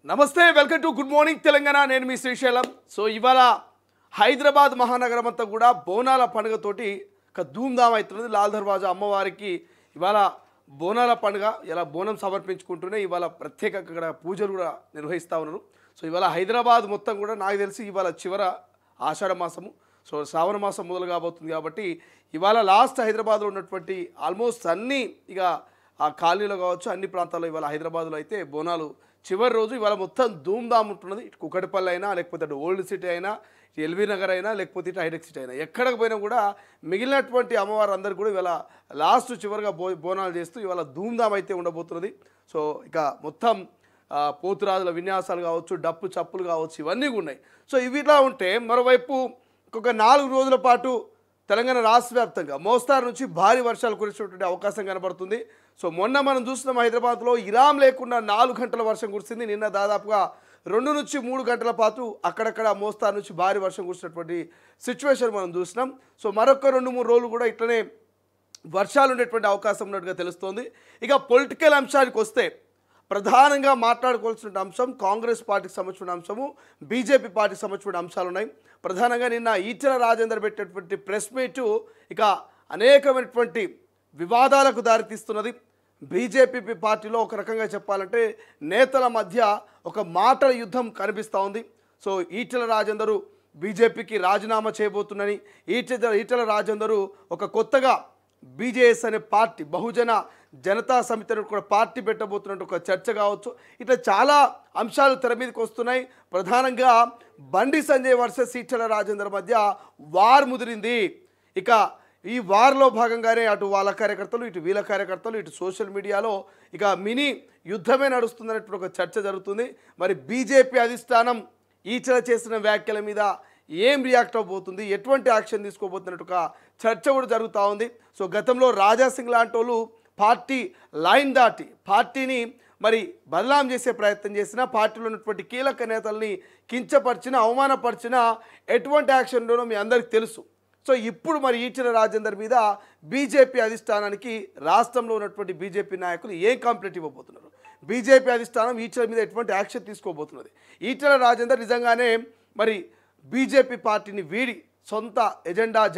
నమస్తే welcome to good morning Telangana నేను మీ Srisailam so ఇవాళ హైదరాబాద్ మహానగరం అంతా కూడా బోనాల పండుగతోటి ఒక ధూమ్ధామ్ అవుతున్నది లాల్ దర్వాజా అమ్మవారికి ఇవాళ బోనాల పండుగ ఇలా బోనం సమర్పించుకుంటూనే ఇవాళ ప్రత్యేక ఇక్కడ పూజలు కూడా నిర్వహిస్తూ ఉన్నారు సో ఇవాళ హైదరాబాద్ మొత్తం కూడా నాకు తెలిసి ఇవాళ చివర ఆషాఢ మాసము సో శ్రావణ మాసం మొదలు కాబోతుంది కాబట్టి ఇవాళ లాస్ట్ హైదరాబాద్లో ఉన్నటువంటి ఆల్మోస్ట్ అన్ని ఇక ఆ కాలనీలో కావచ్చు అన్ని ప్రాంతాల్లో ఇవాళ హైదరాబాద్లో అయితే బోనాలు చివరి రోజు ఇవాళ మొత్తం ధూమ్ధామ్ ఉంటున్నది ఇటు కుకటిపల్లి అయినా లేకపోతే అటు ఓల్డ్ సిటీ అయినా ఇటు ఎల్బీ నగర్ అయినా లేకపోతే ఇటు హైటెక్ సిటీ అయినా ఎక్కడికి పోయినా కూడా మిగిలినటువంటి అమ్మవారు అందరూ కూడా ఇవాళ లాస్ట్ చివరిగా బోనాలు చేస్తూ ఇవాళ ధూమ్ధామ్ అయితే ఉండబోతున్నది సో ఇక మొత్తం పోతురాజుల విన్యాసాలు కావచ్చు డప్పు చప్పులు కావచ్చు ఇవన్నీ ఉన్నాయి సో ఇవిలా ఉంటే మరోవైపు ఇంకొక 4 రోజుల పాటు తెలంగాణ రాష్ట్ర వ్యాప్తంగా మోస్తారు నుంచి భారీ వర్షాలు కురిసేటువంటి అవకాశం కనబడుతుంది సో మొన్న మనం చూస్తున్నాం హైదరాబాద్లో ఇరాం లేకుండా 4 గంటల వర్షం కురిసింది నిన్న దాదాపుగా 2 నుంచి 3 గంటల పాటు అక్కడక్కడ మోస్తారు నుంచి భారీ వర్షం కురిసినటువంటి సిచ్యువేషన్ మనం చూసినాం సో మరొక 2-3 రోజులు కూడా ఇట్లనే వర్షాలు ఉండేటువంటి అవకాశం ఉన్నట్టుగా తెలుస్తోంది ఇక పొలిటికల్ అంశానికి వస్తే ప్రధానంగా మాట్లాడుకోవాల్సిన అంశం కాంగ్రెస్ పార్టీకి సంబంధించిన అంశము బీజేపీ పార్టీకి సంబంధించిన అంశాలు ఉన్నాయి ప్రధానంగా నిన్న ఈటెల రాజేందర్ పెట్టినటువంటి ప్రెస్ మీట్ ఇక అనేకమైనటువంటి వివాదాలకు దారితీస్తున్నది బీజేపీ పార్టీలో ఒక రకంగా చెప్పాలంటే నేతల మధ్య ఒక మాటల యుద్ధం కనిపిస్తూ ఉంది సో ఈటెల రాజేందరు బీజేపీకి రాజీనామా చేయబోతుందని ఈటెల రాజేందరు ఒక కొత్తగా బీజేఎస్ అనే పార్టీ బహుజన జనతా సమితిని కూడా పార్టీ పెట్టబోతున్నట్టు ఒక చర్చ కావచ్చు ఇట్లా చాలా అంశాలు తెర మీదకి వస్తున్నాయి ప్రధానంగా బండి సంజయ్ వర్సెస్ ఈటెల రాజేందర్ మధ్య వార్ ముదిరింది ఇక ఈ వార్లో భాగంగానే అటు వాళ్ళ కార్యకర్తలు ఇటు వీళ్ళ కార్యకర్తలు ఇటు సోషల్ మీడియాలో ఇక మినీ యుద్ధమే నడుస్తుందనేటువంటి ఒక చర్చ జరుగుతుంది మరి బీజేపీ అధిష్టానం ఈటెల చేసిన వ్యాఖ్యల మీద ఏం రియాక్ట్ అవబోతుంది ఎటువంటి యాక్షన్ తీసుకోబోతున్నట్టు ఒక చర్చ కూడా జరుగుతూ ఉంది సో గతంలో రాజాసింగ్ లాంటి వాళ్ళు పార్టీ లైన్ దాటి పార్టీని మరి బదలాం చేసే ప్రయత్నం చేసిన పార్టీలో ఉన్నటువంటి కీలక నేతల్ని కించపరిచిన అవమానపరిచిన ఎటువంటి యాక్షన్లోనో మీ అందరికీ తెలుసు సో ఇప్పుడు మరి ఈటెల రాజేందర్ మీద బీజేపీ అధిష్టానానికి రాష్ట్రంలో ఉన్నటువంటి బీజేపీ నాయకులు ఏం కంప్లైంట్ ఇవ్వబోతున్నారు బీజేపీ అధిష్టానం ఈటెల మీద ఎటువంటి యాక్షన్ తీసుకోబోతున్నది ఈటెల రాజేందర్ నిజంగానే మరి బీజేపీ పార్టీని వీడి సొంత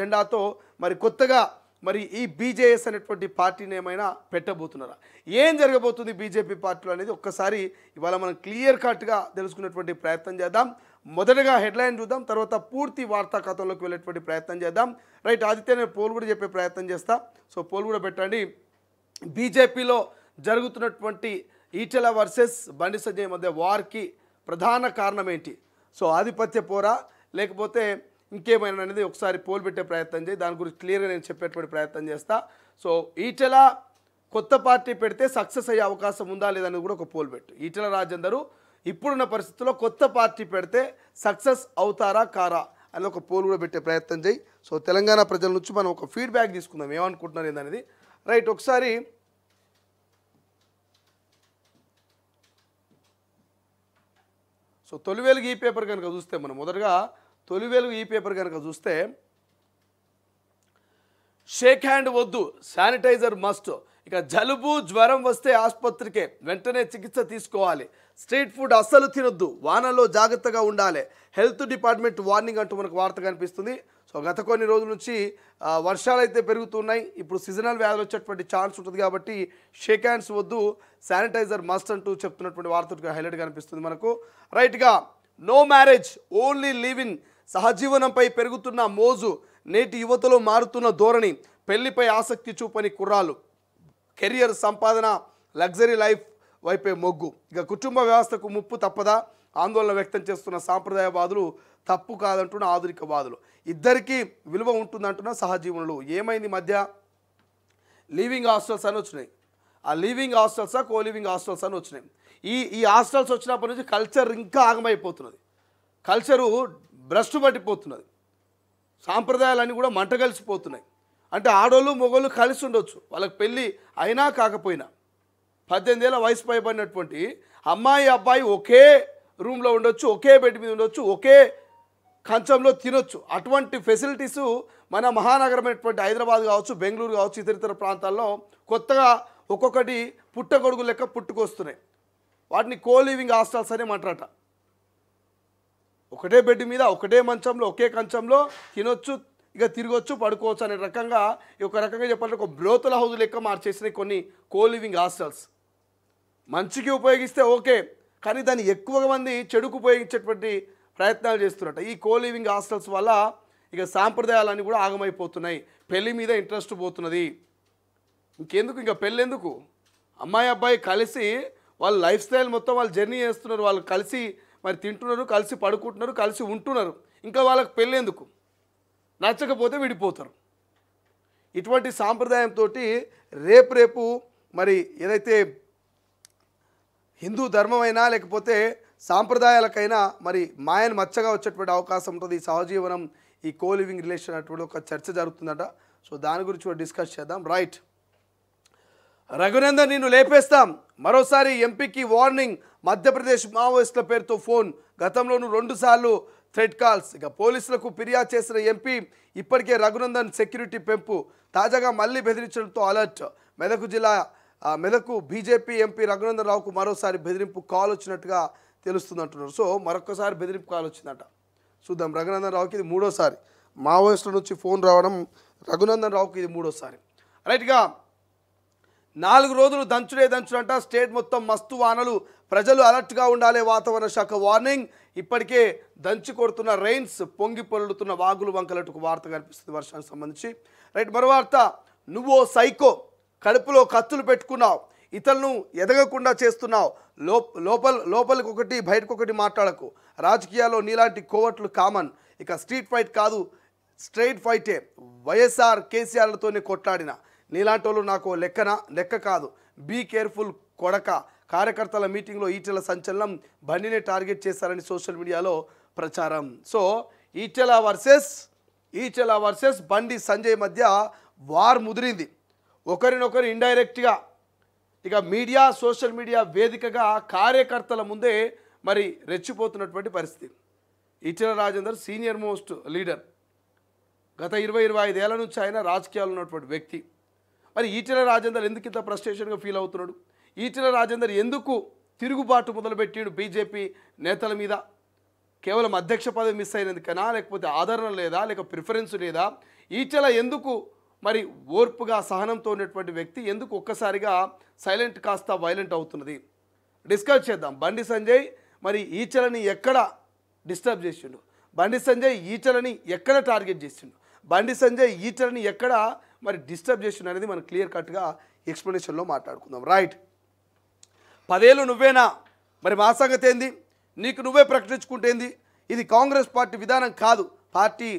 జెండాతో మరి కొత్తగా మరి ఈ బీజేఎస్ అనేటువంటి పార్టీని ఏమైనా పెట్టబోతున్నారా ఏం జరగబోతుంది బీజేపీ పార్టీలో అనేది ఒక్కసారి ఇవాళ మనం క్లియర్ కట్గా తెలుసుకునేటువంటి ప్రయత్నం చేద్దాం మొదటగా హెడ్లైన్ చూద్దాం తర్వాత పూర్తి వార్తా కథంలోకి వెళ్ళేటువంటి ప్రయత్నం చేద్దాం రైట్ ఆదిత్య నేను పోల్ కూడా చెప్పే ప్రయత్నం చేస్తా సో పోల్ కూడా పెట్టండి బీజేపీలో జరుగుతున్నటువంటి ఈటెల వర్సెస్ బండి సంజయ్ మధ్య వార్కి ప్రధాన కారణం ఏంటి సో ఆధిపత్య పోరా లేకపోతే ఇంకేమైనా అనేది ఒకసారి పోల్ పెట్టే ప్రయత్నం చేయి దాని గురించి క్లియర్గా నేను చెప్పేటువంటి ప్రయత్నం చేస్తా సో ఈటెల కొత్త పార్టీ పెడితే సక్సెస్ అయ్యే అవకాశం ఉందా లేదని కూడా ఒక పోల్ పెట్టు ఈటెల రాజేందరు ఇప్పుడున్న పరిస్థితుల్లో కొత్త పార్టీ పెడితే సక్సెస్ అవుతారా కారా అని ఒక పోల్ కూడా పెట్టే ప్రయత్నం చేయి సో తెలంగాణ ప్రజల నుంచి మనం ఒక ఫీడ్బ్యాక్ తీసుకుందాం ఏమనుకుంటున్నారు ఏందనేది రైట్ ఒకసారి సో తొలి వెలుగు ఈ పేపర్ కనుక చూస్తే మనం మొదటగా తొలి వెలుగు ఈ పేపర్ కనుక చూస్తే షేక్ హ్యాండ్ వద్దు శానిటైజర్ మస్ట్ ఇక జలుబు జ్వరం వస్తే ఆసుపత్రికే వెంటనే చికిత్స తీసుకోవాలి స్ట్రీట్ ఫుడ్ అస్సలు తినొద్దు వానలో జాగ్రత్తగా ఉండాలి హెల్త్ డిపార్ట్మెంట్ వార్నింగ్ అంటూ మనకు వార్త కనిపిస్తుంది సో గత కొన్ని రోజుల నుంచి వర్షాలు అయితే పెరుగుతున్నాయి ఇప్పుడు సీజనల్ వ్యాధులు వచ్చేటువంటి ఛాన్స్ ఉంటుంది కాబట్టి షేక్ హ్యాండ్స్ వద్దు శానిటైజర్ మస్ట్ అంటూ చెప్తున్నటువంటి వార్త హైలైట్ కనిపిస్తుంది మనకు రైట్గా no marriage only live in సహజీవనంపై పెరుగుతున్న మోజు నేటి యువతలో మారుతున్న ధోరణి పెళ్లిపై ఆసక్తి చూపని కుర్రాలు కెరియర్ సంపాదన లగ్జరీ లైఫ్ వైపే మొగ్గు ఇక కుటుంబ వ్యవస్థకు ముప్పు తప్పదా ఆందోళన వ్యక్తం చేస్తున్న సాంప్రదాయవాదులు తప్పు కాదంటున్న ఆధునికవాదులు ఇద్దరికీ విలువ ఉంటుందంటున్న సహజీవనులు ఏమైంది మధ్య లివింగ్ హాస్టల్స్ అని వచ్చినాయి ఆ లివింగ్ హాస్టల్సా కో లివింగ్ హాస్టల్స్ అని వచ్చినాయి ఈ హాస్టల్స్ వచ్చినప్పటి నుంచి కల్చర్ ఇంకా ఆగమైపోతున్నది కల్చరు భ్రష్టు పట్టిపోతున్నది సాంప్రదాయాలన్నీ కూడా మంట కలిసిపోతున్నాయి అంటే ఆడోళ్ళు మొగోళ్ళు కలిసి ఉండొచ్చు వాళ్ళకి పెళ్ళి అయినా కాకపోయినా 18 ఏళ్ళ వయసు పైబడినటువంటి అమ్మాయి అబ్బాయి ఒకే రూమ్లో ఉండొచ్చు ఒకే బెడ్ మీద ఉండొచ్చు ఒకే కంచంలో తినొచ్చు అటువంటి ఫెసిలిటీసు మన మహానగరమైనటువంటి హైదరాబాద్ కావచ్చు బెంగళూరు కావచ్చు ఇతర ప్రాంతాల్లో కొత్తగా ఒక్కొక్కటి పుట్టగొడుగు లెక్క పుట్టుకొస్తున్నాయి వాటిని కో లివింగ్ హాస్టల్స్ అనే మాట్లాడట. ఒకటే బెడ్ మీద ఒకటే మంచంలో ఒకే కంచంలో తినొచ్చు, ఇక తిరగొచ్చు, పడుకోవచ్చు అనే రకంగా ఒక రకంగా చెప్పాలంటే ఒక బ్రోతల హౌస్ లెక్క మార్చేసినాయి కొన్ని కో లివింగ్ హాస్టల్స్. మంచికి ఉపయోగిస్తే ఓకే, కానీ దాన్ని ఎక్కువ మంది చెడుకు ఉపయోగించేటువంటి ప్రయత్నాలు చేస్తున్నట్ట. ఈ కో లివింగ్ హాస్టల్స్ వల్ల ఇక సాంప్రదాయాలన్నీ కూడా ఆగమైపోతున్నాయి. పెళ్లి మీద ఇంట్రెస్ట్ పోతున్నది. ఇంకెందుకు ఇంకా పెళ్ళి ఎందుకు? అమ్మాయి అబ్బాయి కలిసి వాళ్ళ లైఫ్ స్టైల్ మొత్తం వాళ్ళు జర్నీ చేస్తున్నారు, వాళ్ళు కలిసి మరి తింటున్నారు, కలిసి పడుకుంటున్నారు, కలిసి ఉంటున్నారు. ఇంకా వాళ్ళకి పెళ్ళి ఎందుకు? నచ్చకపోతే విడిపోతారు. ఇటువంటి సాంప్రదాయంతో రేపు మరి ఏదైతే హిందూ ధర్మమైనా లేకపోతే సాంప్రదాయాలకైనా మరి మాయను మచ్చగా వచ్చేటువంటి అవకాశం ఉంటుంది. ఈ సహజీవనం, ఈ కో లివింగ్ రిలేషన్ అటువంటి ఒక చర్చ జరుగుతుందట. సో దాని గురించి కూడా డిస్కస్ చేద్దాం. రైట్, రఘునందన్ నిన్ను లేపేస్తాం, మరోసారి ఎంపీకి వార్నింగ్, మధ్యప్రదేశ్ మావోయిస్టుల పేరుతో ఫోన్, గతంలోనూ 2 సార్లు థ్రెడ్ కాల్స్. ఇక పోలీసులకు ఫిర్యాదు చేసిన ఎంపీ ఇప్పటికే రఘునందన్ సెక్యూరిటీ పెంపు, తాజాగా మళ్ళీ బెదిరించడంతో alert. Medak BJP MP Raghunandan రావుకు మరోసారి బెదిరింపు కాల్ వచ్చినట్టుగా తెలుస్తుందంటున్నారు. సో మరొకసారి బెదిరింపు కాల్ వచ్చిందట. చూద్దాం, రఘునందన్ రావుకి ఇది 3వసారి మావోయిస్టుల నుంచి ఫోన్ రావడం, రఘునందన్ రావుకి ఇది 3వసారి. రైట్గా 4 రోజులు దంచుడంట. స్టేట్ మొత్తం మస్తు వానలు, ప్రజలు అలర్ట్గా ఉండాలి. వాతావరణ శాఖ వార్నింగ్. ఇప్పటికే దంచి కొడుతున్న రెయిన్స్, పొంగి పొల్లుతున్న వాగులు వంకలట్టుకు వార్త కనిపిస్తుంది వర్షానికి సంబంధించి. రైట్, మరో వార్త, నువ్వో సైకో, కడుపులో కత్తులు పెట్టుకున్నావు, ఇతరులను ఎదగకుండా చేస్తున్నావు, లోపలికి ఒకటి బయటకు ఒకటి మాట్లాడకు. రాజకీయాల్లో నీలాంటి కోవట్లు కామన్. ఇక స్ట్రీట్ ఫైట్ కాదు, స్ట్రైట్ ఫైటే. వైఎస్ఆర్ కేసీఆర్లతోనే కొట్లాడిన నీలాంటి వాళ్ళు నాకు లెక్క కాదు. బీ కేర్ఫుల్ కొడక. కార్యకర్తల మీటింగ్లో ఈటెల సంచలనం, బండినే టార్గెట్ చేశారని సోషల్ మీడియాలో ప్రచారం. సో ఈటెల వర్సెస్ బండి సంజయ్ మధ్య వార్ ముదిరింది. ఒకరినొకరు ఇండైరెక్ట్గా ఇక మీడియా, సోషల్ మీడియా వేదికగా కార్యకర్తల ముందే మరి రెచ్చిపోతున్నటువంటి పరిస్థితి. Etela Rajender senior most leader, గత 20-25 ఏళ్ల నుంచి ఆయన రాజకీయాల్లో ఉన్నటువంటి వ్యక్తి. మరి ఈటెల రాజేందర్ ఎందుకు ఇంత ఫ్రస్ట్రేషన్గా ఫీల్ అవుతున్నాడు? ఈటెల రాజేందర్ ఎందుకు తిరుగుబాటు మొదలుపెట్టాడు బీజేపీ నేతల మీద? కేవలం అధ్యక్ష పదవి మిస్ అయినందుకనా, లేకపోతే ఆదరణ లేదా, లేక ప్రిఫరెన్స్ లేదా? ఈటెల ఎందుకు మరి ఓర్పుగా సహనంతో ఉన్నటువంటి వ్యక్తి ఎందుకు ఒక్కసారిగా సైలెంట్ కాస్త వైలెంట్ అవుతున్నది? డిస్కస్ చేద్దాం. బండి సంజయ్ మరి ఈటెలని ఎక్కడ డిస్టర్బ్ చేసిండు? బండి సంజయ్ ఈటెలని ఎక్కడ టార్గెట్ చేసిండు? బండి సంజయ్ ఈటెలని ఎక్కడ మరి డిస్టర్బ్ చేసిండు అనేది మనం క్లియర్ కట్గా ఎక్స్ప్లెనేషన్లో మాట్లాడుకుందాం. రైట్, 10 ఏళ్ళు నువ్వేనా? మరి మా సంగతి ఏంది? నీకు నువ్వే ప్రకటించుకుంటేంది? ఇది కాంగ్రెస్ పార్టీ విధానం కాదు. పార్టీ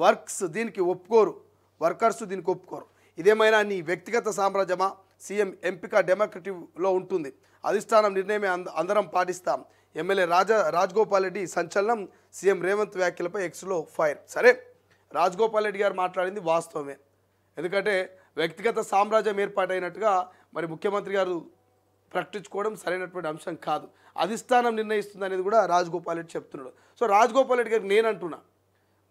వర్కర్స్ దీనికి ఒప్పుకోరు. ఇదేమైనా నీ వ్యక్తిగత సామ్రాజ్యమా? సీఎం ఎంపిక డెమోక్రటివ్లో ఉంటుంది. అధిష్టానం నిర్ణయమే అందరం పాటిస్తాం. ఎమ్మెల్యే రాజగోపాల్ రెడ్డి సంచలనం, సీఎం రేవంత్ వ్యాఖ్యలపై ఎక్స్లో ఫైర్. సరే, రాజగోపాల్ రెడ్డి గారు మాట్లాడింది వాస్తవమే. ఎందుకంటే వ్యక్తిగత సామ్రాజ్యం ఏర్పాటైనట్టుగా మరి ముఖ్యమంత్రి గారు ప్రకటించుకోవడం సరైనటువంటి అంశం కాదు. అధిష్టానం నిర్ణయిస్తుంది అనేది కూడా రాజగోపాల్ రెడ్డి చెప్తున్నాడు. సో రాజగోపాల్ రెడ్డి గారికి నేను అంటున్నా,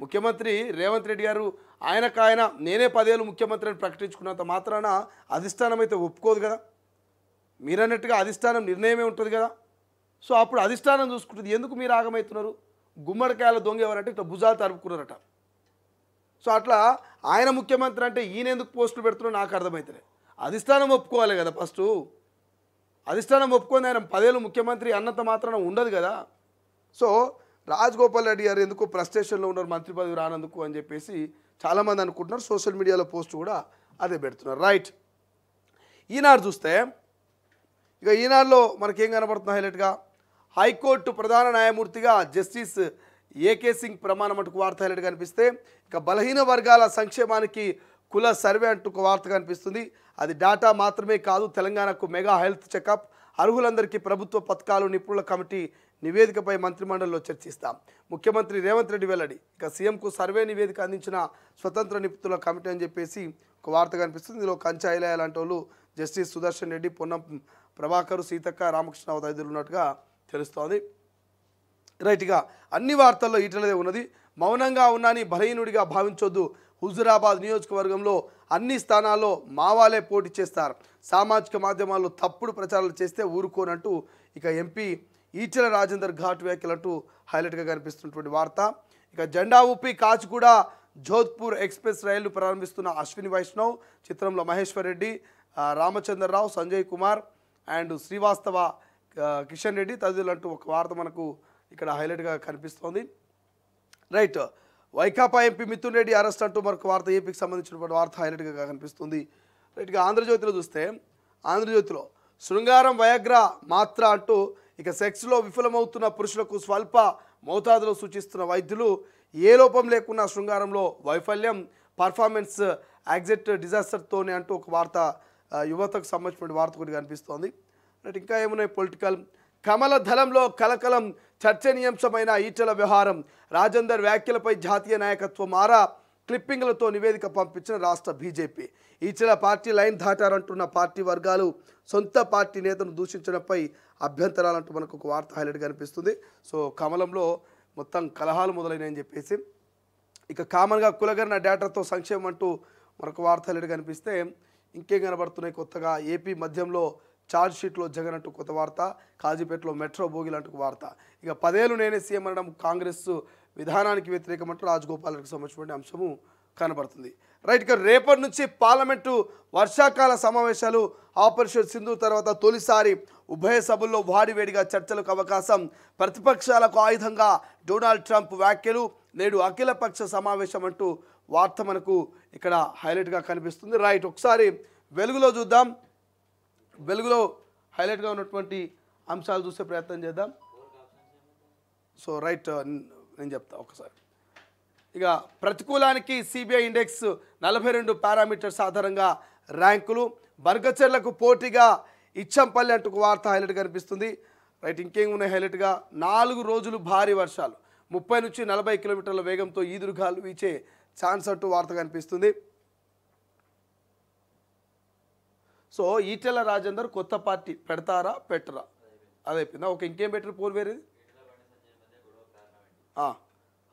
ముఖ్యమంత్రి రేవంత్ రెడ్డి గారు ఆయనకాయన నేనే 10 ఏళ్ళు ముఖ్యమంత్రి అని ప్రకటించుకున్నంత మాత్రాన అధిష్టానం అయితే ఒప్పుకోదు కదా. మీరన్నట్టుగా అధిష్టానం నిర్ణయమే ఉంటుంది కదా. సో అప్పుడు అధిష్టానం చూసుకుంటుంది. ఎందుకు మీరు ఆగమవుతున్నారు? గుమ్మడికాయల దొంగ ఎవరంటే ఇట్లా భుజాలు తరుపుకున్నారట. సో అట్లా ఆయన ముఖ్యమంత్రి అంటే ఈయన ఎందుకు పోస్టులు పెడుతున్నారో నాకు అర్థమవుతుంది. అధిష్టానం ఒప్పుకోవాలి కదా ఫస్ట్. అధిష్టానం ఒప్పుకొని ఆయన 10 ఏళ్ళు ముఖ్యమంత్రి అన్నంత మాత్రాన ఉండదు కదా. సో రాజగోపాల్ రెడ్డి గారు ఎందుకు ఫ్రస్ట్రేషన్లో ఉన్నారు మంత్రి పదవి రానందుకు అని చెప్పేసి చాలామంది అనుకుంటున్నారు. సోషల్ మీడియాలో పోస్ట్ కూడా అదే పెడుతున్నారు. రైట్, ఈనాడు చూస్తే ఇక ఈనాడులో మనకేం కనబడుతుంది హైలైట్గా, హైకోర్టు ప్రధాన న్యాయమూర్తిగా జస్టిస్ ఏకే సింగ్ ప్రమాణం అంటూ వార్త హైలైట్గా కనిపిస్తే, ఇక బలహీన వర్గాల సంక్షేమానికి కుల సర్వే అంటూ ఒక వార్త కనిపిస్తుంది. అది డాటా మాత్రమే కాదు, తెలంగాణకు మెగా హెల్త్ చెకప్, అర్హులందరికీ ప్రభుత్వ పథకాలు, నిపుణుల కమిటీ నివేదికపై మంత్రిమండలిలో చర్చిస్తాం. ముఖ్యమంత్రి రేవంత్ రెడ్డి వెల్లడి. ఇక సీఎంకు సర్వే నివేదిక అందించిన స్వతంత్ర నిపుణుల కమిటీ అని చెప్పేసి ఒక వార్త కనిపిస్తుంది. ఇందులో కంచాయిలయ లాంటి వాళ్ళు, జస్టిస్ సుదర్శన్ రెడ్డి, పొన్నం ప్రభాకర్, సీతక్క, రామకృష్ణ తదితరులు ఉన్నట్టుగా తెలుస్తోంది. రైట్గా అన్ని వార్తల్లో ఈటలదే ఉన్నది. మౌనంగా ఉన్నాని బలహీనుడిగా భావించొద్దు. హుజురాబాద్ నియోజకవర్గంలో అన్ని స్థానాల్లో మావాలే పోటీ చేస్తారు. సామాజిక మాధ్యమాల్లో తప్పుడు ప్రచారాలు చేస్తే ఊరుకోనంటూ ఇక ఎంపీ ఈటెల రాజేందర్ ఘాట్ వ్యాఖ్యలంటూ హైలైట్గా కనిపిస్తున్నటువంటి వార్త. ఇక జెండా ఊపి కాచిగూడ జోధ్పూర్ ఎక్స్ప్రెస్ రైలు ప్రారంభిస్తున్న అశ్విని వైష్ణవ్, చిత్రంలో మహేశ్వర్ రెడ్డి, రామచంద్రరావు, సంజయ్ కుమార్ అండ్ శ్రీవాస్తవ, కిషన్ రెడ్డి తదితరులు అంటూ ఒక వార్త మనకు ఇక్కడ హైలైట్గా కనిపిస్తోంది. Right, Vaikapa MP Mithun Reddy arrest అంటూ మరొక వార్త, ఏపీకి సంబంధించినటువంటి వార్త హైలైట్గా కనిపిస్తుంది. రైట్గా ఆంధ్రజ్యోతిలో చూస్తే, ఆంధ్రజ్యోతిలో శృంగారం వయాగ్రా మాత్ర అంటూ ఇక సెక్స్లో విఫలమవుతున్న పురుషులకు స్వల్ప మోతాదులో సూచిస్తున్న వైద్యులు, ఏ లోపం లేకున్నా శృంగారంలో వైఫల్యం, పర్ఫార్మెన్స్ యాగ్జెట్ డిజాస్టర్తోనే అంటూ ఒక వార్త, యువతకు సంబంధించిన వార్త కూడా కనిపిస్తోంది. రైట్, ఇంకా ఏమున్నాయి పొలిటికల్, కమల దళంలో కలకలం, చర్చనీయాంశమైన ఈటెల వ్యవహారం, రాజేందర్ వ్యాఖ్యలపై జాతీయ నాయకత్వం ఆరా, క్లిప్పింగ్లతో నివేదిక పంపించిన రాష్ట్ర బీజేపీ, ఈటెల పార్టీ లైన్ దాటారంటున్న పార్టీ వర్గాలు, సొంత పార్టీ నేతను దూషించడంపై అభ్యంతరాలంటూ మనకు ఒక వార్త హైలైట్ కనిపిస్తుంది. సో కమలంలో మొత్తం కలహాలు మొదలైనాయని చెప్పేసి, ఇక కామన్గా కులగర్ణ డేటాతో సంక్షేమం అంటూ మరొక వార్త హైలైట్ కనిపిస్తే, ఇంకేం కనబడుతున్నాయి కొత్తగా, ఏపీ మధ్యంలో ఛార్జ్ షీట్లో జగన్ అంటూ కొత్త వార్త, కాజీపేటలో మెట్రో బోగిలు అంటూ వార్త, ఇక 10 ఏళ్ళు నేనే సీఎం అనడం కాంగ్రెస్ విధానానికి వ్యతిరేకమంటూ రాజగోపాల్కి సంబంధించిన అంశము కనబడుతుంది. రైట్, ఇక రేపటి నుంచి పార్లమెంటు వర్షాకాల సమావేశాలు, ఆపరేషన్ సింధు తర్వాత తొలిసారి ఉభయ సభల్లో వాడివేడిగా చర్చలకు అవకాశం, ప్రతిపక్షాలకు ఆయుధంగా డొనాల్డ్ ట్రంప్ వ్యాఖ్యలు, నేడు అఖిలపక్ష సమావేశం అంటూ వార్త మనకు ఇక్కడ హైలైట్గా కనిపిస్తుంది. రైట్, ఒకసారి వెలుగులో చూద్దాం. వెలుగులో హైలైట్గా ఉన్నటువంటి అంశాలు చూసే ప్రయత్నం చేద్దాం. సో రైట్, నేను చెప్తా ఒకసారి. ఇక ప్రతికూలానికి సిబిఐ ఇండెక్స్ 42 పారామీటర్స్ ఆధారంగా ర్యాంకులు, బర్గచర్లకు పోటీగా ఇచ్చంపల్లి అంటూ వార్త హైలైట్ కనిపిస్తుంది. రైట్, ఇంకేం ఉన్నాయి హైలైట్గా, 4 రోజులు భారీ వర్షాలు, 30 నుంచి 40 కిలోమీటర్ల వేగంతో ఈదురుగాలు వీచే ఛాన్స్ అంటూ వార్త కనిపిస్తుంది. సో ఈటెల రాజేందర్ కొత్త పార్టీ పెడతారా పెట్టరా, అదైపోయిందా? ఓకే, ఇంకేం పెట్టరు పోరు వేరేది,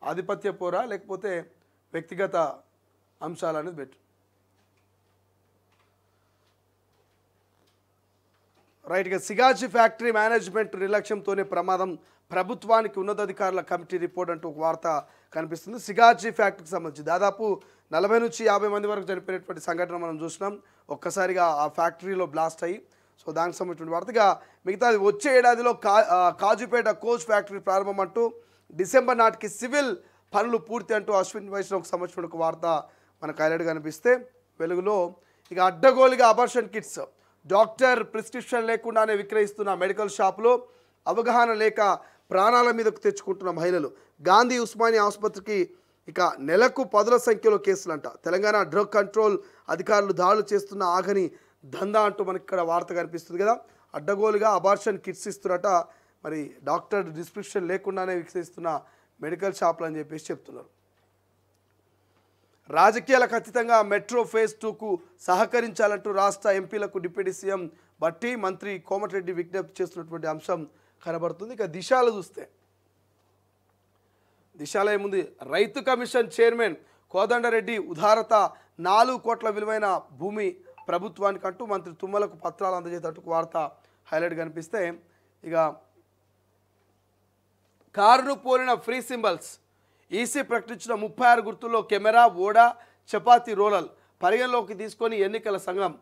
ఆధిపత్య పోరా లేకపోతే వ్యక్తిగత అంశాలు అనేది పెట్టు. రైట్గా సిగాజీ ఫ్యాక్టరీ మేనేజ్మెంట్ నిర్లక్ష్యంతోనే ప్రమాదం, ప్రభుత్వానికి ఉన్నతాధికారుల కమిటీ రిపోర్ట్ అంటూ ఒక వార్త కనిపిస్తుంది. సిగాజీ ఫ్యాక్టరీకి సంబంధించి దాదాపు 40 నుంచి 50 మంది వరకు చనిపోయినటువంటి సంఘటన మనం చూసినాం ఒక్కసారిగా ఆ ఫ్యాక్టరీలో బ్లాస్ట్ అయ్యి. సో దానికి సంబంధించిన వార్తగా మిగతాది వచ్చే ఏడాదిలో కాజుపేట కోచ్ ఫ్యాక్టరీ ప్రారంభం అంటూ, డిసెంబర్ నాటికి సివిల్ పనులు పూర్తి అంటూ అశ్విన్ వైష్ణవ్కి సంబంధించిన ఒక వార్త మనకు హైలైట్గా కనిపిస్తే వెలుగులో, ఇక అడ్డగోలుగా అబార్షన్ కిట్స్, డాక్టర్ ప్రిస్క్రిప్షన్ లేకుండానే విక్రయిస్తున్న మెడికల్ షాపులో అవగాహన లేక ప్రాణాల మీదకు తెచ్చుకుంటున్న మహిళలు, గాంధీ ఉస్మానియా ఆసుపత్రికి ఇక నెలకు 10ల సంఖ్యలో కేసులంట, తెలంగాణ డ్రగ్ కంట్రోల్ అధికారులు దాడులు చేస్తున్న ఆగని దందా అంటూ మనకి ఇక్కడ వార్త కనిపిస్తుంది కదా. అడ్డగోలుగా అబార్షన్ కిట్స్ ఇస్తున్నట, మరి డాక్టర్ ప్రిస్క్రిప్షన్ లేకుండానే విక్రయిస్తున్న మెడికల్ షాపులు అని చెప్పేసి చెప్తున్నారు. రాజకీయాలకు అతీతంగా మెట్రో ఫేజ్ 2కు సహకరించాలంటూ రాష్ట్ర ఎంపీలకు డిప్యూటీ సీఎం బట్టి, మంత్రి కోమటిరెడ్డి విజ్ఞప్తి చేస్తున్నటువంటి అంశం కనబడుతుంది. ఇక దిశాలు చూస్తే, దిశాలో ఏముంది, రైతు కమిషన్ చైర్మన్ కోదండరెడ్డి ఉదారత, 4 కోట్ల విలువైన భూమి ప్రభుత్వానికి అంటూ మంత్రి తుమ్మలకు పత్రాలు అందజేసేటట్టు వార్త హైలైట్ కనిపిస్తే, ఇక కారును పోలిన ఫ్రీ సింబల్స్, ఈసీ ప్రకటించిన 36 గుర్తుల్లో కెమెరా, ఓడా, చపాతీ రోలర్ పరిగణలోకి తీసుకొని ఎన్నికల సంఘం,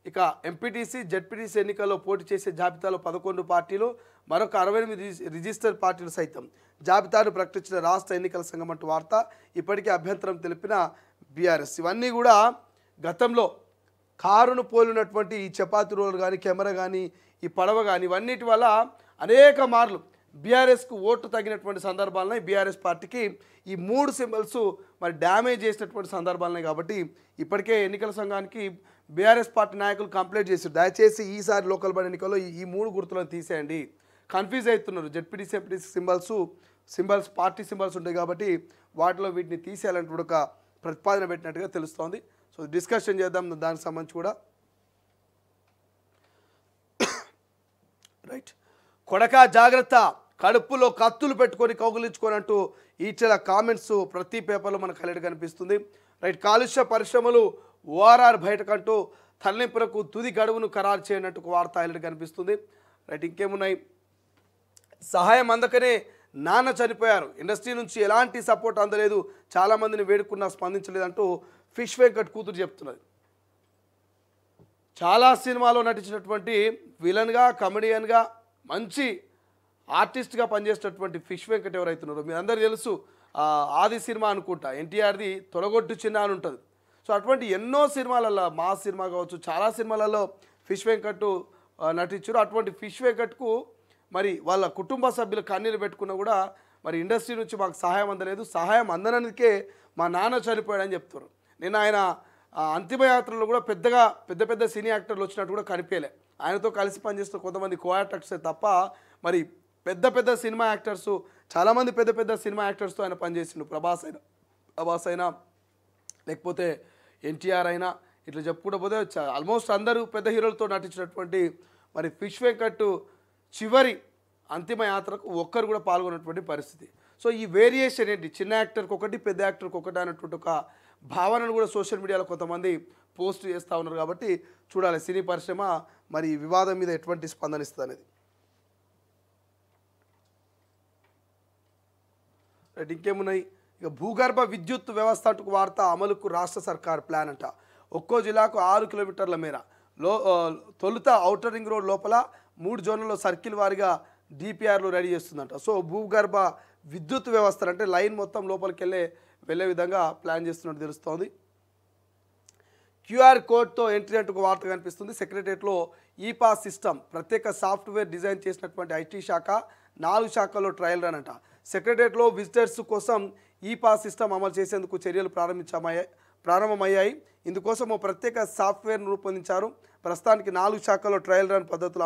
ఇక ఎంపీటీసీ జెడ్పీటీసీ ఎన్నికల్లో పోటీ చేసే జాబితాలో 11 పార్టీలు, మరొక 68 రిజిస్టర్ పార్టీలు సైతం జాబితాను ప్రకటించిన రాష్ట్ర ఎన్నికల సంఘం అంటూ వార్త. ఇప్పటికే అభ్యంతరం తెలిపిన బీఆర్ఎస్. ఇవన్నీ కూడా గతంలో కారును పోలినటువంటి ఈ చపాతీ రోలర్ కానీ, కెమెరా కానీ, ఈ పడవ కానీ, ఇవన్నిటి వల్ల అనేక మార్లు బీఆర్ఎస్కు ఓటు తగినటువంటి సందర్భాలున్నాయి. బీఆర్ఎస్ పార్టీకి ఈ 3 సింబల్స్ మరి డ్యామేజ్ చేసినటువంటి సందర్భాలున్నాయి. కాబట్టి ఇప్పటికే ఎన్నికల సంఘానికి బీఆర్ఎస్ పార్టీ నాయకులు కంప్లైంట్ చేశారు, దయచేసి ఈసారి లోకల్ బాడీ ఎన్నికల్లో ఈ 3 గుర్తులను తీసేయండి, కన్ఫ్యూజ్ అవుతున్నారు. ZPTC MPTC symbols party symbols ఉంటాయి కాబట్టి వాటిలో వీటిని తీసేయాలంటూ ఒక ప్రతిపాదన పెట్టినట్టుగా తెలుస్తోంది. సో డిస్కషన్ చేద్దాం దానికి సంబంధించి కూడా. రైట్, కొడక జాగ్రత్త, కడుపులో కత్తులు పెట్టుకొని కౌగులించుకోనంటూ ఈటెల కామెంట్స్ ప్రతి పేపర్లో మనకు హైలైట్ కనిపిస్తుంది. రైట్, కాలుష్య పరిశ్రమలు ఓఆర్ఆర్ బయటకంటూ తరలింపులకు తుది గడువును ఖరారు చేయనట్టు వార్త హైలైట్ కనిపిస్తుంది. రైట్, ఇంకేమున్నాయి, సహాయం అందకనే నాన్న చనిపోయారు, ఇండస్ట్రీ నుంచి ఎలాంటి సపోర్ట్ అందలేదు, చాలామందిని వేడుకున్నా స్పందించలేదంటూ ఫిష్ వెంకట్ కూతురు చెప్తున్నది. చాలా సినిమాలో నటించినటువంటి విలన్గా, కమెడియన్గా, మంచి ఆర్టిస్ట్గా పనిచేసేటటువంటి ఫిష్ వెంకట్ ఎవరైతున్నారో మీ అందరికీ తెలుసు. ఆది సినిమా అనుకుంటా, ఎన్టీఆర్ది తొడగొట్టు చిన్న అని ఉంటుంది. సో అటువంటి ఎన్నో సినిమాలలో, మా సినిమా కావచ్చు, చాలా సినిమాలలో ఫిష్ వెంకట్ నటించారు. అటువంటి ఫిష్ వెంకట్కు మరి వాళ్ళ కుటుంబ సభ్యులు కన్నీరు పెట్టుకున్నా కూడా మరి ఇండస్ట్రీ నుంచి మాకు సహాయం అందలేదు, సహాయం అందనందుకే మా నాన్న చనిపోయాడని చెప్తారు. నేను ఆయన అంతిమయాత్రలో కూడా పెద్ద పెద్ద సినీ యాక్టర్లు వచ్చినట్టు కూడా కనిపించలే. ఆయనతో కలిసి పనిచేస్తున్న కొంతమంది కో యాక్టర్సే తప్ప మరి పెద్ద సినిమా యాక్టర్సు, చాలామంది పెద్ద సినిమా యాక్టర్స్తో ఆయన పనిచేసిండు. ప్రభాస్ అయినా లేకపోతే ఎన్టీఆర్ అయినా ఇట్లా చెప్పుకుంటూ పోతే ఆల్మోస్ట్ అందరూ పెద్ద హీరోలతో నటించినటువంటి మరి ఫిష్ వెంకట్ చివరి అంతిమ యాత్రకు ఒక్కరు కూడా పాల్గొన్నటువంటి పరిస్థితి. సో ఈ వేరియేషన్ ఏంటి, చిన్న యాక్టర్కి ఒకటి, పెద్ద యాక్టర్కి ఒకటి అనేటువంటి ఒక భావనను కూడా సోషల్ మీడియాలో కొంతమంది పోస్ట్ చేస్తూ ఉన్నారు. కాబట్టి చూడాలి సినీ పరిశ్రమ మరి ఈ వివాదం మీద ఎటువంటి స్పందన ఇస్తుంది అనేది. ఇంకేమున్నాయి, ఇక భూగర్భ విద్యుత్ వ్యవస్థ అంటూ వార్త అమలుకు రాష్ట్ర సర్కార్ ప్లాన్ అంట. ఒక్కో జిల్లాకు 6 కిలోమీటర్ల మేర తొలుత ఔటర్ రింగ్ రోడ్ లోపల 3 జోన్లలో సర్కిల్ వారీగా డిపిఆర్లు రెడీ చేస్తుందంట. సో భూగర్భ విద్యుత్ వ్యవస్థ అంటే లైన్ మొత్తం లోపలికి వెళ్ళే విధంగా ప్లాన్ చేస్తున్నట్టు తెలుస్తోంది. క్యూఆర్ కోడ్తో ఎంట్రీ అంటూ ఒక వార్త కనిపిస్తుంది. సెక్రటరియట్లో ఈ పాస్ సిస్టమ్ ప్రత్యేక సాఫ్ట్వేర్ డిజైన్ చేసినటువంటి ఐటీ శాఖ 4 శాఖల్లో ట్రయల్ రన్ అంట. సెక్రటరియట్లో విజిటర్స్ కోసం ఈ పాస్ సిస్టమ్ అమలు చేసేందుకు చర్యలు ప్రారంభమయ్యాయి. ఇందుకోసం ఓ ప్రత్యేక సాఫ్ట్వేర్ను రూపొందించారు. ప్రస్తుతానికి 4 శాఖల్లో ట్రయల్ రన్ పద్ధతులు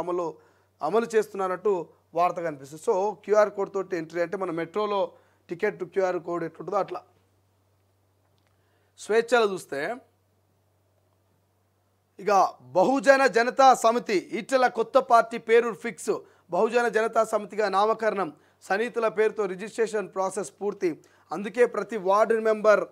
అమలు చేస్తున్నారన్నట్టు వార్త కనిపిస్తుంది. సో క్యూఆర్ కోడ్ తోటి ఎంట్రీ అంటే మన మెట్రోలో టికెట్ క్యూఆర్ కోడ్ ఎట్లుంటుందో అట్లా. స్వేచ్ఛలు చూస్తే ఇక బహుజన జనతా సమితి ఈటెల కొత్త పార్టీ పేరు ఫిక్స్. బహుజన జనతా సమితిగా నామకరణం, సన్నిహితుల పేరుతో రిజిస్ట్రేషన్ ప్రాసెస్ పూర్తి. అందుకే ప్రతి వార్డు మెంబర్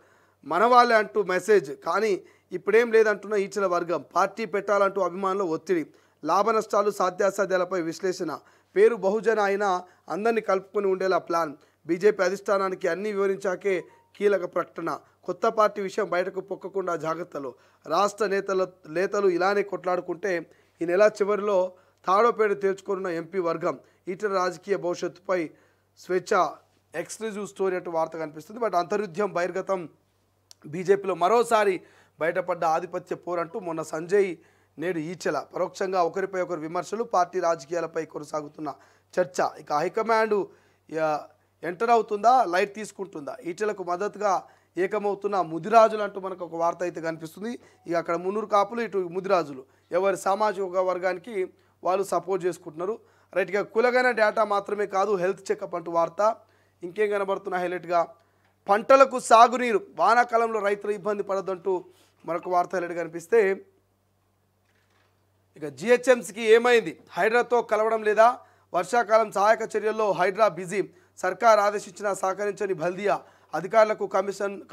మనవాళ్ళే అంటూ మెసేజ్. కానీ ఇప్పుడేం లేదంటున్న ఈటెల వర్గం. పార్టీ పెట్టాలంటూ అభిమానులు ఒత్తిడి, లాభ నష్టాలు సాధ్యాసాధ్యాలపై విశ్లేషణ. పేరు బహుజన అయినా అందరినీ కలుపుకొని ఉండేలా ప్లాన్. బీజేపీ అధిష్టానానికి అన్నీ వివరించాకే కీలక ప్రకటన. కొత్త పార్టీ విషయం బయటకు పొక్కకుండా జాగ్రత్తలు. రాష్ట్ర నేతలు ఇలానే కొట్లాడుకుంటే ఈ నెల చివరిలో తాడోపేట తేల్చుకున్న ఎంపీ వర్గం. ఈటెల రాజకీయ భవిష్యత్తుపై స్వేచ్ఛ ఎక్స్క్లూజివ్ స్టోరీ అంటూ వార్త కనిపిస్తుంది. బట్ అంతర్యుద్ధం బహిర్గతం. బీజేపీలో మరోసారి బయటపడ్డ ఆధిపత్య పోరంటూ మొన్న సంజయ్, నేడు ఈటెల. పరోక్షంగా ఒకరిపై ఒకరు విమర్శలు, పార్టీ రాజకీయాలపై కొనసాగుతున్న చర్చ. ఇక హైకమాండ్ ఎంటర్ అవుతుందా, లైట్ తీసుకుంటుందా? ఈటెలకు మద్దతుగా ఏకమవుతున్న ముదిరాజులు అంటూ మనకు ఒక వార్త అయితే కనిపిస్తుంది. ఇక అక్కడ మున్నూరు కాపులు, ఇటు ముదిరాజులు ఎవరి సామాజిక వర్గానికి వాళ్ళు సపోర్ట్ చేసుకుంటున్నారు. రైట్గా కులగైన డేటా మాత్రమే కాదు, హెల్త్ చెకప్ అంటూ వార్త. ఇంకేం కనబడుతున్న హైలైట్గా పంటలకు సాగునీరు, వానాకాలంలో రైతులు ఇబ్బంది పడద్దంటూ మరొక వార్త హైలైట్ కనిపిస్తే ఇక జిహెచ్ఎంసీకి ఏమైంది, హైడ్రాతో కలవడం లేదా? వర్షాకాలం సహాయక చర్యల్లో హైడ్రా బిజీ. సర్కార్ ఆదేశించిన సహకరించని బల్దియా. అధికారులకు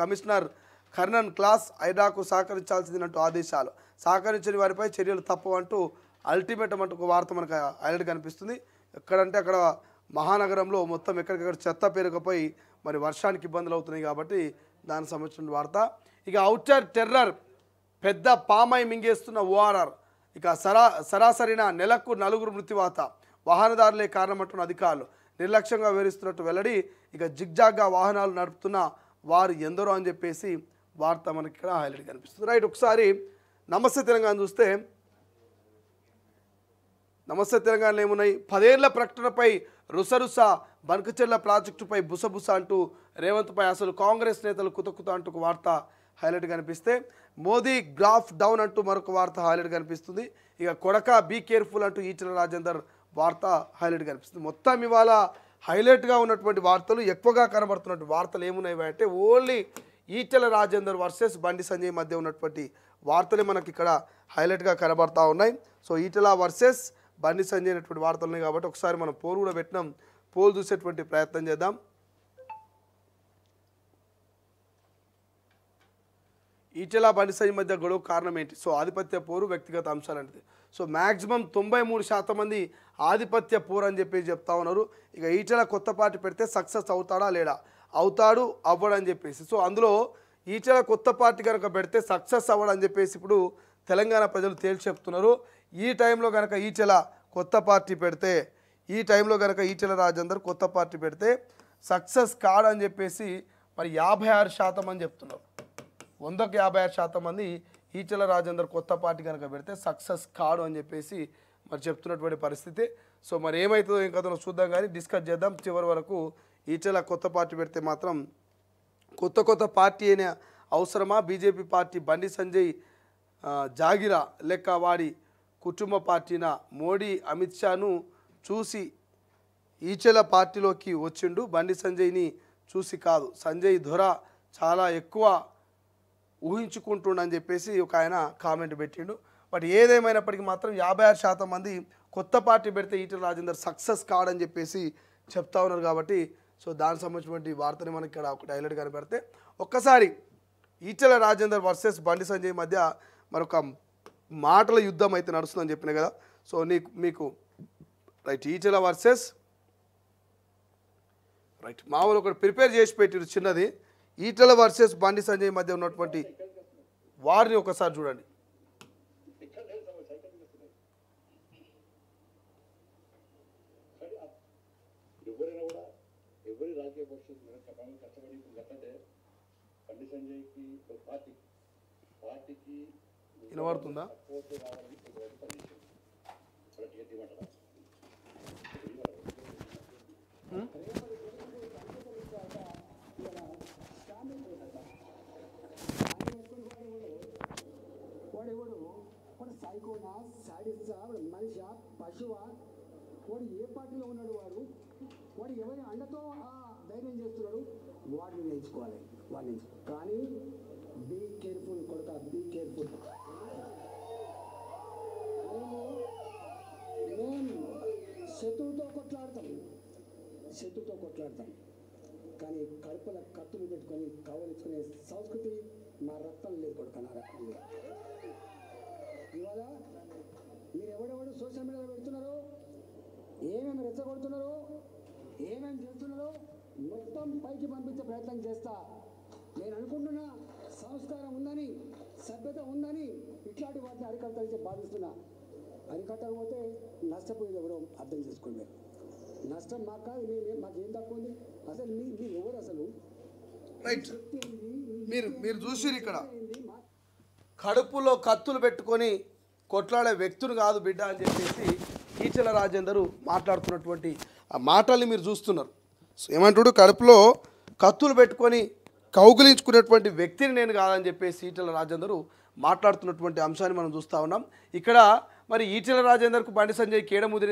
కమిషనర్ కర్ణన్ క్లాస్ హైడ్రాకు సహకరించాల్సిందినట్టు ఆదేశాలు. సహకరించని వారిపై చర్యలు తప్పవంటూ అల్టిమేటం అంటూ ఒక వార్త మనకు హైలైట్ కనిపిస్తుంది. ఎక్కడంటే అక్కడ మహానగరంలో మొత్తం ఎక్కడికక్కడ చెత్త పేరుకపోయి మరి వర్షానికి ఇబ్బందులు అవుతున్నాయి కాబట్టి దానికి సంబంధించిన వార్త. ఇక ఔటర్ టెర్రర్, పెద్ద పామాయి మింగేస్తున్న ఓఆర్ఆర్. ఇక సరాసరిన నెలకు 4 మృత్యువాత. వాహనదారులే కారణమంటున్న అధికారులు. నిర్లక్ష్యంగా వివరిస్తున్నట్టు వెల్లడి. ఇక జిగ్జాగ్గా వాహనాలు నడుపుతున్న వారు ఎందరో అని చెప్పేసి వార్త మనకి ఇక్కడ హైలైట్ కనిపిస్తుంది. రైట్, ఒకసారి నమస్తే తెలంగాణ చూస్తే నమస్తే తెలంగాణలో ఏమున్నాయి? 10 ఏళ్ల ప్రకటనపై రుసరుస, బనకచెర్ల ప్రాజెక్టుపై బుసబుస అంటూ రేవంత్పై అసలు కాంగ్రెస్ నేతలు కుతకుత అంటూ ఒక వార్త హైలైట్ కనిపిస్తే, మోదీ గ్రాఫ్ డౌన్ అంటూ మరొక వార్త హైలైట్ కనిపిస్తుంది. ఇక కొడక బీ కేర్ఫుల్ అంటూ ఈటెల రాజేందర్ వార్త హైలైట్ కనిపిస్తుంది. మొత్తం ఇవాళ హైలైట్గా ఉన్నటువంటి వార్తలు, ఎక్కువగా కనబడుతున్నటువంటి వార్తలు ఏమున్నాయి అంటే ఓన్లీ ఈటెల రాజేందర్ వర్సెస్ బండి సంజయ్ మధ్య ఉన్నటువంటి వార్తలే మనకి ఇక్కడ హైలైట్గా కనబడతా ఉన్నాయి. సో ఈటెల వర్సెస్ బండి సంజయ్ అనేటువంటి వార్తలు ఉన్నాయి కాబట్టి ఒకసారి మనం పోల్ కూడా పెట్టినాం, పోల్ చూసేటువంటి ప్రయత్నం చేద్దాం. ఈటెల బండి సంజయ్ మధ్య గొడవ కారణం ఏంటి? సో ఆధిపత్య పోరు, వ్యక్తిగత అంశాలు అనేది. సో మ్యాక్సిమం 93% మంది ఆధిపత్య పోరు అని చెప్పేసి చెప్తా ఉన్నారు. ఇక ఈటెల కొత్త పార్టీ పెడితే సక్సెస్ అవుతాడా లేడా? అవుతాడు, అవ్వడని చెప్పేసి. సో అందులో ఈటెల కొత్త పార్టీ కనుక పెడితే సక్సెస్ అవ్వడని చెప్పేసి ఇప్పుడు తెలంగాణ ప్రజలు తేల్చి చెప్తున్నారు. ఈ టైంలో కనుక ఈటెల కొత్త పార్టీ పెడితే, ఈ టైంలో కనుక ఈటెల రాజేందర్ కొత్త పార్టీ పెడితే సక్సెస్ కాడని చెప్పేసి మరి 56% అని చెప్తున్నారు. 100కి 56% మంది ఈటెల రాజేందర్ కొత్త పార్టీ కనుక పెడితే సక్సెస్ కాడు అని చెప్పేసి మరి చెప్తున్నటువంటి పరిస్థితి. సో మరి ఏమవుతుందో ఏం కథనో చూద్దాం, కానీ డిస్కస్ చేద్దాం చివరి వరకు. ఈటెల కొత్త పార్టీ పెడితే మాత్రం కొత్త పార్టీ అయిన అవసరమా? బీజేపీ పార్టీ బండి సంజయ్ జాగిరా లెక్క వాడి కుటుంబ పార్టీన? మోడీ అమిత్ షాను చూసి ఈటెల పార్టీలోకి వచ్చిండు, బండి సంజయ్ని చూసి కాదు. సంజయ్ దొర చాలా ఎక్కువ ఊహించుకుంటుండని చెప్పేసి ఒక ఆయన కామెంట్ పెట్టిండు. బట్ ఏదేమైనప్పటికీ మాత్రం 56% మంది కొత్త పార్టీ పెడితే ఈటెల రాజేందర్ సక్సెస్ కాడని చెప్పేసి చెప్తా ఉన్నారు. కాబట్టి సో దానికి సంబంధించినటువంటి వార్తని మనకి ఇక్కడ ఒక హైలైట్ కనబడితే, ఒక్కసారి ఈటెల రాజేందర్ వర్సెస్ బండి సంజయ్ మధ్య మరొక మాటల యుద్ధం అయితే నడుస్తుందని చెప్పిన కదా. సో మీకు రైట్, ఈటెల వర్సెస్ రైట్ మామూలు ఒకటి ప్రిపేర్ చేసి పెట్టిరు చిన్నది. ఈటెల వర్సెస్ బండి సంజయ్ మధ్య ఉన్నటువంటి వారిని ఒకసారి చూడండి. ఎవరి రాజకీయ భవిష్యత్తు కష్టపడి గతంటే బండి సంజయ్కి పార్టీకి వినబడుతుందా? వాడెవడు వాడు సైకోనా, సాడిస్టా, వాడు మనిషా, పశువా, వాడు ఏ పార్టీలో ఉన్నాడు, వాడు ఎవరి అండతో ధైర్యం చేస్తున్నాడు, వాడిని నేర్చుకోవాలి. వాడిని కానీ బీ కేర్ఫుల్ కొడుక, బీ కేర్ఫుల్. మేము శత్రువుతో కొట్లాడతాం కానీ కడుపుల కత్తులు పెట్టుకొని కవరించుకునే సంస్కృతి మా రక్తం లేదు కొడుక, నా రక్తం లేదు. ఇవాళ మీరు ఎవడెవడు సోషల్ మీడియాలో పెడుతున్నారో, ఏమేమి రెచ్చగొడుతున్నారో, ఏమేమి చేస్తున్నారో మొత్తం పైకి పంపించే ప్రయత్నం చేస్తా. నేను అనుకుంటున్నా సంస్కారం ఉందని, సభ్యత ఉందని ఇట్లాంటి వాటిని అరికట్టాలని భావిస్తున్నా. అరికట్టకపోతే నష్టపోయేది ఎవరో అర్థం చేసుకోండి. నష్టం మాకు కాదు, మాకేం తక్కువ ఉంది? అసలు మీరు ఎవరు? అసలు రైట్, మీరు చూసిరు ఇక్కడ కడుపులో కత్తులు పెట్టుకొని కొట్లాడే వ్యక్తులు కాదు బిడ్డ అని చెప్పేసి ఈటెల రాజేందర్ మాట్లాడుతున్నటువంటి ఆ మాటల్ని మీరు చూస్తున్నారు. సో ఏమంటాడు, కడుపులో కత్తులు పెట్టుకొని కౌగిలించుకునేటువంటి వ్యక్తిని నేను కాదని చెప్పేసి ఈటెల రాజేందర్ మాట్లాడుతున్నటువంటి అంశాన్ని మనం చూస్తూ ఉన్నాం. ఇక్కడ మరి ఈటెల రాజేందర్కు బండి సంజయ్ కేడ ముదిరింది.